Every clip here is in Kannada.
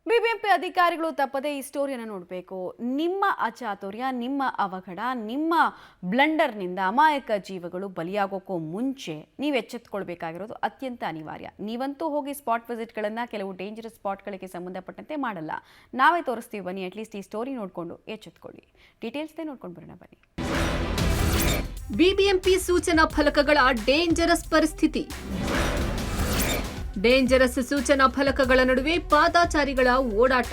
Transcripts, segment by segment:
ಬಿಬಿಎಂಪಿ ಅಧಿಕಾರಿಗಳು ತಪ್ಪದೆ ಈ ಸ್ಟೋರಿಯನ್ನು ನೋಡಬೇಕು. ನಿಮ್ಮ ಅಚಾತುರ್ಯ, ನಿಮ್ಮ ಅವಘಡ, ನಿಮ್ಮ ಬ್ಲಂಡರ್ನಿಂದ ಅಮಾಯಕ ಜೀವಗಳು ಬಲಿಯಾಗೋಕ್ಕೂ ಮುಂಚೆ ನೀವು ಎಚ್ಚೆತ್ತುಕೊಳ್ಬೇಕಾಗಿರೋದು ಅತ್ಯಂತ ಅನಿವಾರ್ಯ. ನೀವಂತೂ ಹೋಗಿ ಸ್ಪಾಟ್ ವಿಸಿಟ್ಗಳನ್ನು ಕೆಲವು ಡೇಂಜರಸ್ ಸ್ಪಾಟ್ಗಳಿಗೆ ಸಂಬಂಧಪಟ್ಟಂತೆ ಮಾಡಲ್ಲ. ನಾವೇ ತೋರಿಸ್ತೀವಿ, ಬನ್ನಿ. ಅಟ್ಲೀಸ್ಟ್ ಈ ಸ್ಟೋರಿ ನೋಡಿಕೊಂಡು ಎಚ್ಚೆತ್ತುಕೊಳ್ಳಿ. ಡೀಟೇಲ್ಸ್ನೇ ನೋಡ್ಕೊಂಡು ಬರೋಣ ಬನ್ನಿ. ಬಿಬಿಎಂಪಿ ಸೂಚನಾ ಫಲಕಗಳ ಡೇಂಜರಸ್ ಪರಿಸ್ಥಿತಿ. ಡೇಂಜರಸ್ ಸೂಚನಾ ಫಲಕಗಳ ನಡುವೆ ಪಾದಾಚಾರಿಗಳ ಓಡಾಟ.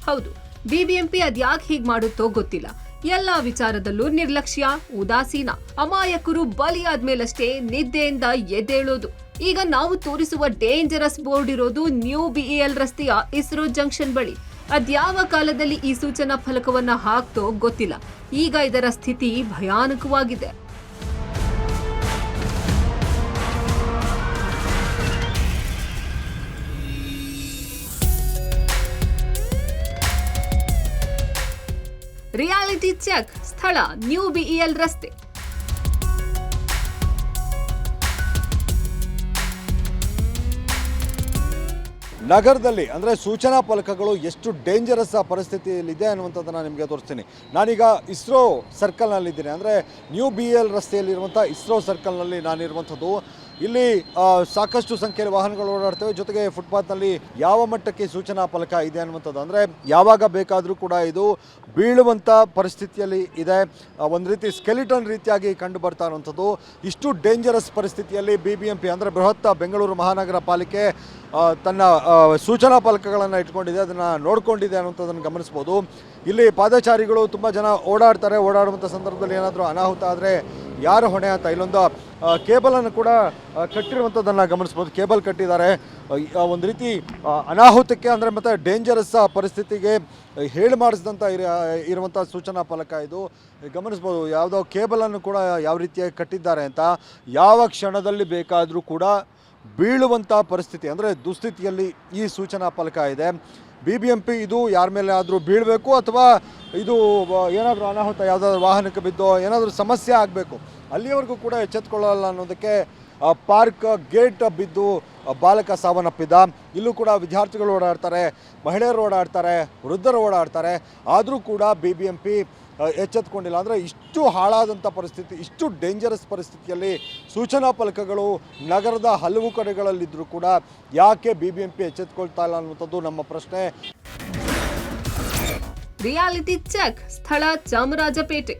ಹೌದು, ಬಿಬಿಎಂಪಿ ಅದ್ಯಾಕೆ ಹೀಗೆ ಮಾಡುತ್ತೋ ಗೊತ್ತಿಲ್ಲ. ಎಲ್ಲಾ ವಿಚಾರದಲ್ಲೂ ನಿರ್ಲಕ್ಷ್ಯ, ಉದಾಸೀನ. ಅಮಾಯಕರು ಬಲಿಯಾದ್ಮೇಲಷ್ಟೇ ನಿದ್ದೆಯಿಂದ ಎದ್ದೇಳೋದು. ಈಗ ನಾವು ತೋರಿಸುವ ಡೇಂಜರಸ್ ಬೋರ್ಡ್ ಇರೋದು ನ್ಯೂ ಬಿಇಎಲ್ ರಸ್ತೆಯ ಇಸ್ರೋ ಜಂಕ್ಷನ್ ಬಳಿ. ಅದ್ಯಾವ ಕಾಲದಲ್ಲಿ ಈ ಸೂಚನಾ ಫಲಕವನ್ನ ಹಾಕ್ತೋ ಗೊತ್ತಿಲ್ಲ. ಈಗ ಇದರ ಸ್ಥಿತಿ ಭಯಾನಕವಾಗಿದೆ. Reality check. ಸ್ಥಳ ನ್ಯೂ ಬಿಇಎಲ್ ರಸ್ತೆ. ನಗರದಲ್ಲಿ ಅಂದರೆ ಸೂಚನಾ ಫಲಕಗಳು ಎಷ್ಟು ಡೇಂಜರಸ್ ಪರಿಸ್ಥಿತಿಯಲ್ಲಿದೆ ಅನ್ನುವಂಥದ್ದನ್ನು ನಿಮಗೆ ತೋರಿಸ್ತೀನಿ. ನಾನೀಗ ಇಸ್ರೋ ಸರ್ಕಲ್ನಲ್ಲಿದ್ದೀನಿ. ಅಂದರೆ ನ್ಯೂ ಬಿಇಎಲ್ ರಸ್ತೆಯಲ್ಲಿರುವಂಥ ಇಸ್ರೋ ಸರ್ಕಲ್ನಲ್ಲಿ ನಾನಿರುವಂಥದ್ದು. ಇಲ್ಲಿ ಸಾಕಷ್ಟು ಸಂಖ್ಯೆಯಲ್ಲಿ ವಾಹನಗಳು ಓಡಾಡ್ತವೆ. ಜೊತೆಗೆ ಫುಟ್ಪಾತ್ನಲ್ಲಿ ಯಾವ ಮಟ್ಟಕ್ಕೆ ಸೂಚನಾ ಫಲಕ ಇದೆ ಅನ್ನುವಂಥದ್ದು, ಅಂದರೆ ಯಾವಾಗ ಬೇಕಾದರೂ ಕೂಡ ಇದು ಬೀಳುವಂಥ ಪರಿಸ್ಥಿತಿಯಲ್ಲಿ ಇದೆ. ಒಂದು ರೀತಿ ಸ್ಕೆಲಿಟನ್ ರೀತಿಯಾಗಿ ಕಂಡು ಬರ್ತಾ ಇರುವಂಥದ್ದು. ಇಷ್ಟು ಡೇಂಜರಸ್ ಪರಿಸ್ಥಿತಿಯಲ್ಲಿ ಬಿಬಿಎಂಪಿ ಅಂದರೆ ಬೃಹತ್ ಬೆಂಗಳೂರು ಮಹಾನಗರ ಪಾಲಿಕೆ ತನ್ನ ಸೂಚನಾ ಫಲಕಗಳನ್ನು ಇಟ್ಕೊಂಡಿದೆ, ಅದನ್ನು ನೋಡಿಕೊಂಡಿದೆ ಅನ್ನುವಂಥದ್ದನ್ನು ಗಮನಿಸ್ಬೋದು. ಇಲ್ಲಿ ಪಾದಚಾರಿಗಳು ತುಂಬ ಜನ ಓಡಾಡುವಂಥ ಸಂದರ್ಭದಲ್ಲಿ ಏನಾದರೂ ಅನಾಹುತ ಆದರೆ ಯಾರು ಹೊಣೆ ಅಂತ ಇಲ್ಲೊಂದು ಕೇಬಲನ್ನು ಕೂಡ ಕಟ್ಟಿರುವಂಥದ್ದನ್ನು ಗಮನಿಸ್ಬೋದು. ಕೇಬಲ್ ಕಟ್ಟಿದ್ದಾರೆ. ಒಂದು ರೀತಿ ಅನಾಹುತಕ್ಕೆ ಅಂದರೆ ಮತ್ತು ಡೇಂಜರಸ್ ಪರಿಸ್ಥಿತಿಗೆ ಹೇಳಿ ಮಾಡಿಸಿದಂಥ ಇರುವಂಥ ಸೂಚನಾ ಫಲಕ ಇದು. ಗಮನಿಸ್ಬೋದು ಯಾವುದೋ ಕೇಬಲನ್ನು ಕೂಡ ಯಾವ ರೀತಿಯಾಗಿ ಕಟ್ಟಿದ್ದಾರೆ ಅಂತ. ಯಾವ ಕ್ಷಣದಲ್ಲಿ ಬೇಕಾದರೂ ಕೂಡ ಬೀಳುವಂಥ ಪರಿಸ್ಥಿತಿ, ಅಂದರೆ ದುಸ್ಥಿತಿಯಲ್ಲಿ ಈ ಸೂಚನಾ ಫಲಕ ಇದೆ. ಬಿಬಿಎಂಪಿ ಇದು ಯಾರ ಮೇಲೆ ಆದರೂ ಬೀಳಬೇಕು ಅಥವಾ ಇದು ಏನಾದರೂ ಅನಾಹುತ ಯಾವುದಾದ್ರೂ ವಾಹನಕ್ಕೆ ಬಿದ್ದೋ ಏನಾದರೂ ಸಮಸ್ಯೆ ಆಗಬೇಕು, ಅಲ್ಲಿಯವರೆಗೂ ಕೂಡ ಎಚ್ಚೆತ್ತುಕೊಳ್ಳಲ್ಲ ಅನ್ನೋದಕ್ಕೆ ಪಾರ್ಕ್ ಗೇಟ್ ಬಿದ್ದು ಬಾಲಕ ಸಾವನ್ನಪ್ಪಿದ್ದ. ಇಲ್ಲೂ ಕೂಡ ವಿದ್ಯಾರ್ಥಿಗಳು ಓಡಾಡ್ತಾರೆ, ಮಹಿಳೆಯರು ಓಡಾಡ್ತಾರೆ, ವೃದ್ಧರು ಓಡಾಡ್ತಾರೆ. ಆದರೂ ಕೂಡ ಬಿಬಿಎಂಪಿ ಎಚ್ಚೆತ್ತುಕೊಂಡಿಲ್ಲ. ಅಂದರೆ ಇಷ್ಟು ಹಾಳಾದಂಥ ಪರಿಸ್ಥಿತಿ, ಇಷ್ಟು ಡೇಂಜರಸ್ ಪರಿಸ್ಥಿತಿಯಲ್ಲಿ ಸೂಚನಾ ಫಲಕಗಳು ನಗರದ ಹಲವು ಕಡೆಗಳಲ್ಲಿದ್ದರೂ ಕೂಡ ಯಾಕೆ ಬಿಬಿಎಂಪಿ ಎಚ್ಚೆತ್ತುಕೊಳ್ತಾ ಇಲ್ಲ ಅನ್ನುವಂಥದ್ದು ನಮ್ಮ ಪ್ರಶ್ನೆ. Reality check. ಸ್ಥಳ ಚಾಮರಾಜಪೇಟೆ.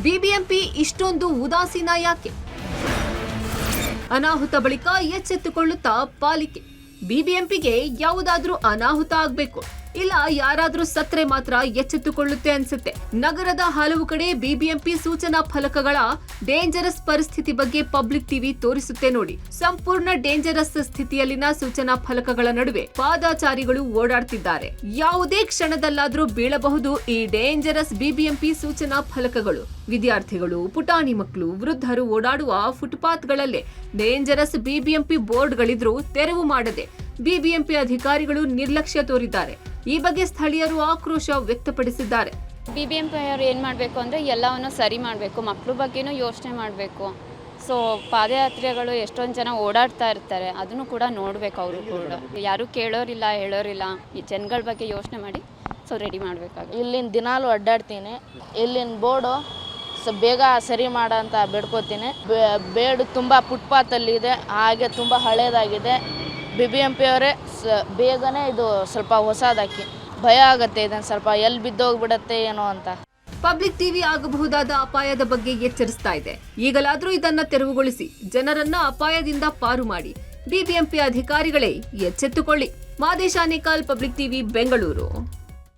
ಬಿಬಿಎಂಪಿ ಇಷ್ಟೊಂದು ಉದಾಸೀನ ಯಾಕೆ? ಅನಾಹುತ ಬಳಿಕ ಎಚ್ಚೆತ್ತುಕೊಳ್ಳುತ್ತಾ ಪಾಲಿಕೆ. ಬಿಬಿಎಂಪಿಗೆ ಯಾವುದಾದ್ರೂ ಅನಾಹುತ ಆಗ್ಬೇಕು, ಇಲ್ಲ ಯಾರಾದ್ರೂ ಸತ್ರೆ ಮಾತ್ರ ಎಚ್ಚೆತ್ತುಕೊಳ್ಳುತ್ತೆ ಅನ್ಸುತ್ತೆ. ನಗರದ ಹಲವು ಕಡೆ ಬಿಬಿಎಂಪಿ ಸೂಚನಾ ಫಲಕಗಳ ಡೇಂಜರಸ್ ಪರಿಸ್ಥಿತಿ ಬಗ್ಗೆ ಪಬ್ಲಿಕ್ ಟಿವಿ ತೋರಿಸುತ್ತೆ ನೋಡಿ. ಸಂಪೂರ್ಣ ಡೇಂಜರಸ್ ಸ್ಥಿತಿಯಲ್ಲಿನ ಸೂಚನಾ ಫಲಕಗಳ ನಡುವೆ ಪಾದಾಚಾರಿಗಳು ಓಡಾಡ್ತಿದ್ದಾರೆ. ಯಾವುದೇ ಕ್ಷಣದಲ್ಲಾದ್ರೂ ಬೀಳಬಹುದು ಈ ಡೇಂಜರಸ್ ಬಿಬಿಎಂಪಿ ಸೂಚನಾ ಫಲಕಗಳು. ವಿದ್ಯಾರ್ಥಿಗಳು, ಪುಟಾಣಿ ಮಕ್ಕಳು, ವೃದ್ಧರು ಓಡಾಡುವ ಫುಟ್ಪಾತ್ಗಳಲ್ಲೇ ಡೇಂಜರಸ್ ಬಿಬಿಎಂಪಿ ಬೋರ್ಡ್ಗಳಿದ್ರೂ ತೆರವು ಮಾಡದೆ ಬಿಬಿಎಂಪಿ ಅಧಿಕಾರಿಗಳು ನಿರ್ಲಕ್ಷ್ಯ ತೋರಿದ್ದಾರೆ. ಈ ಬಗ್ಗೆ ಸ್ಥಳೀಯರು ಆಕ್ರೋಶ ವ್ಯಕ್ತಪಡಿಸಿದ್ದಾರೆ. ಬಿಬಿಎಂಪಿ ಅವರು ಏನು ಮಾಡಬೇಕು ಅಂದರೆ ಎಲ್ಲವನ್ನು ಸರಿ ಮಾಡಬೇಕು, ಮಕ್ಕಳ ಬಗ್ಗೆನೂ ಯೋಚನೆ ಮಾಡಬೇಕು. ಸೊ ಪಾದಯಾತ್ರೆಗಳು ಎಷ್ಟೊಂದು ಜನ ಓಡಾಡ್ತಾ ಇರ್ತಾರೆ, ಅದನ್ನು ಕೂಡ ನೋಡಬೇಕು. ಅವರು ಕೂಡ ಯಾರೂ ಕೇಳೋರಿಲ್ಲ, ಹೇಳೋರಿಲ್ಲ. ಈ ಜನಗಳ ಬಗ್ಗೆ ಯೋಚನೆ ಮಾಡಿ ಸೊ ರೆಡಿ ಮಾಡಬೇಕಾಗುತ್ತೆ. ಇಲ್ಲಿನ ದಿನಾಲು ಅಡ್ಡಾಡ್ತೀನಿ. ಇಲ್ಲಿನ ಬೋರ್ಡು ಬೇಗ ಸರಿ ಮಾಡೋ ಅಂತ ಬೇಡ್ಕೋತೀನಿ. ಬೇಡು ತುಂಬ ಫುಟ್ಪಾತಲ್ಲಿದೆ, ಹಾಗೆ ತುಂಬ ಹಳೇದಾಗಿದೆ. ಬಿಬಿಎಂಪಿ ಅವರೇ ಬೇಗನೆ ಇದು ಸ್ವಲ್ಪ ಹೊಸದಾಕಿ. ಭಯ ಆಗುತ್ತೆ, ಇದನ್ನು ಸ್ವಲ್ಪ ಎಲ್ಲಿ ಬಿದ್ದೋಗ್ಬಿಡತ್ತೆ ಏನೋ ಅಂತ. ಪಬ್ಲಿಕ್ ಟಿವಿ ಆಗಬಹುದಾದ ಅಪಾಯದ ಬಗ್ಗೆ ಎಚ್ಚರಿಸ್ತಾ ಇದೆ. ಈಗಲಾದ್ರೂ ಇದನ್ನ ತೆರವುಗೊಳಿಸಿ ಜನರನ್ನ ಅಪಾಯದಿಂದ ಪಾರು ಮಾಡಿ. ಬಿಬಿಎಂಪಿ ಅಧಿಕಾರಿಗಳೇ ಎಚ್ಚೆತ್ತುಕೊಳ್ಳಿ. Madesh Nekal, public TV, Bengaluru.